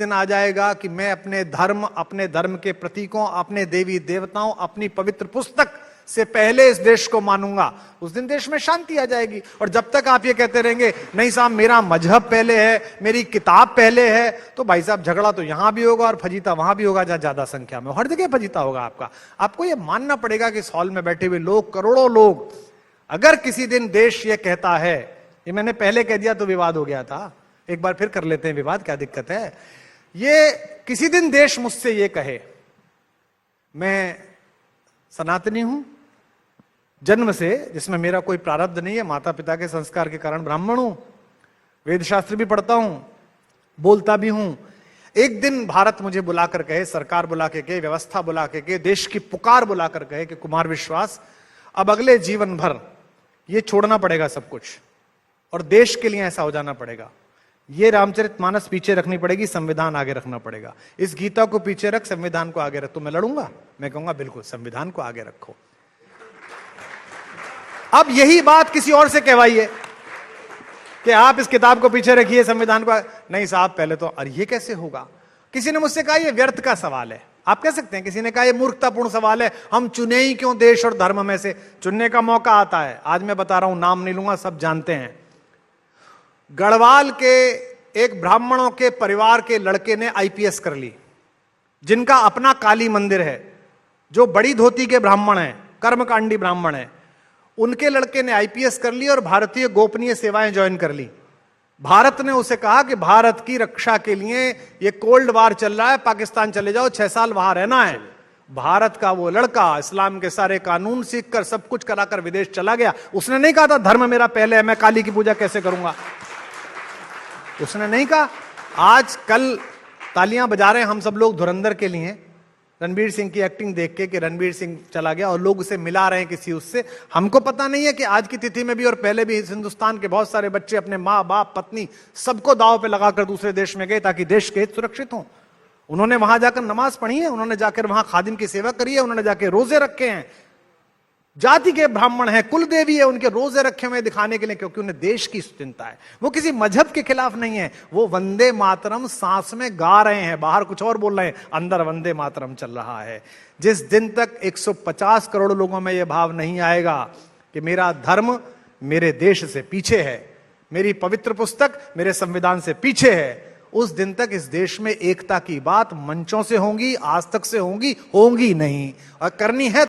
दिन आ जाएगा कि मैं अपने धर्म के प्रतीकों, अपने देवी देवताओं, अपनी पवित्र पुस्तक से पहले इस देश को मानूंगा। उस दिन देश में शांति आ जाएगी। और जब तक आप ये कहते रहेंगे नहीं साहब मेरा मजहब पहले है, मेरी किताब पहले है, तो भाई साहब झगड़ा तो यहां भी होगा और फजीता वहां भी होगा, जहां ज्यादा संख्या में, हर जगह फजीता होगा आपका। आपको ये मानना पड़ेगा कि इस हॉल में बैठे हुए लोग, करोड़ों लोग, अगर किसी दिन देश ये कहता है, ये मैंने पहले कह दिया तो विवाद हो गया था, एक बार फिर कर लेते हैं विवाद, क्या दिक्कत है। ये किसी दिन देश मुझसे ये कहे मैं सनातनी हूं जन्म से, जिसमें मेरा कोई प्रारब्ध नहीं है, माता पिता के संस्कार के कारण ब्राह्मण हूं, वेद शास्त्र भी पढ़ता हूं, बोलता भी हूं, एक दिन भारत मुझे बुलाकर कहे, सरकार बुला के कहे, व्यवस्था बुला के कहे, देश की पुकार बुलाकर कहे कि कुमार विश्वास अब अगले जीवन भर ये छोड़ना पड़ेगा सब कुछ और देश के लिए ऐसा हो जाना पड़ेगा, ये रामचरितमानस पीछे रखनी पड़ेगी, संविधान आगे रखना पड़ेगा, इस गीता को पीछे रख, संविधान को आगे रख, तो मैं लड़ूंगा, मैं कहूंगा बिल्कुल संविधान को आगे रखो। अब यही बात किसी और से कहवाइए कि आप इस किताब को पीछे रखिए, संविधान को नहीं साहब पहले तो, अरे ये कैसे होगा। किसी ने मुझसे कहा ये व्यर्थ का सवाल है, आप कह सकते हैं, किसी ने कहा ये मूर्खतापूर्ण सवाल है, हम चुने ही क्यों देश और धर्म में से, चुनने का मौका आता है। आज मैं बता रहा हूं, नाम नहीं लूंगा, सब जानते हैं, गढ़वाल के एक ब्राह्मणों के परिवार के लड़के ने आईपीएस कर ली, जिनका अपना काली मंदिर है, जो बड़ी धोती के ब्राह्मण हैं, कर्मकांडी ब्राह्मण हैं, उनके लड़के ने आईपीएस कर ली और भारतीय गोपनीय सेवाएं ज्वाइन कर ली। भारत ने उसे कहा कि भारत की रक्षा के लिए ये कोल्ड वार चल रहा है, पाकिस्तान चले जाओ, 6 साल वहां रहना है। भारत का वो लड़का इस्लाम के सारे कानून सीखकर सब कुछ कराकर विदेश चला गया। उसने नहीं कहा था धर्म मेरा पहले है, मैं काली की पूजा कैसे करूंगा, उसने नहीं कहा। आज कल तालियां बजा रहे हैं हम सब लोग धुरंधर के लिए, रणबीर सिंह की एक्टिंग देख के कि रणबीर सिंह चला गया, और लोग उसे मिला रहे हैं किसी उससे। हमको पता नहीं है कि आज की तिथि में भी और पहले भी हिंदुस्तान के बहुत सारे बच्चे अपने माँ बाप पत्नी सबको दांव पे लगाकर दूसरे देश में गए ताकि देश के हित सुरक्षित हों। उन्होंने वहां जाकर नमाज पढ़ी है, उन्होंने जाकर वहां खादिम की सेवा करी है, उन्होंने जाकर रोजे रखे हैं, जाति के ब्राह्मण हैं, कुल देवी है, उनके रोजे रखे हुए दिखाने के लिए, क्योंकि उन्हें देश की चिंता है। वो किसी मजहब के खिलाफ नहीं है, वो वंदे मातरम सांस में गा रहे हैं, बाहर कुछ और बोल रहे हैं, अंदर वंदे मातरम चल रहा है। जिस दिन तक 150 करोड़ लोगों में यह भाव नहीं आएगा कि मेरा धर्म मेरे देश से पीछे है, मेरी पवित्र पुस्तक मेरे संविधान से पीछे है, उस दिन तक इस देश में एकता की बात मंचों से होंगी, आज तक से होंगी नहीं, और करनी है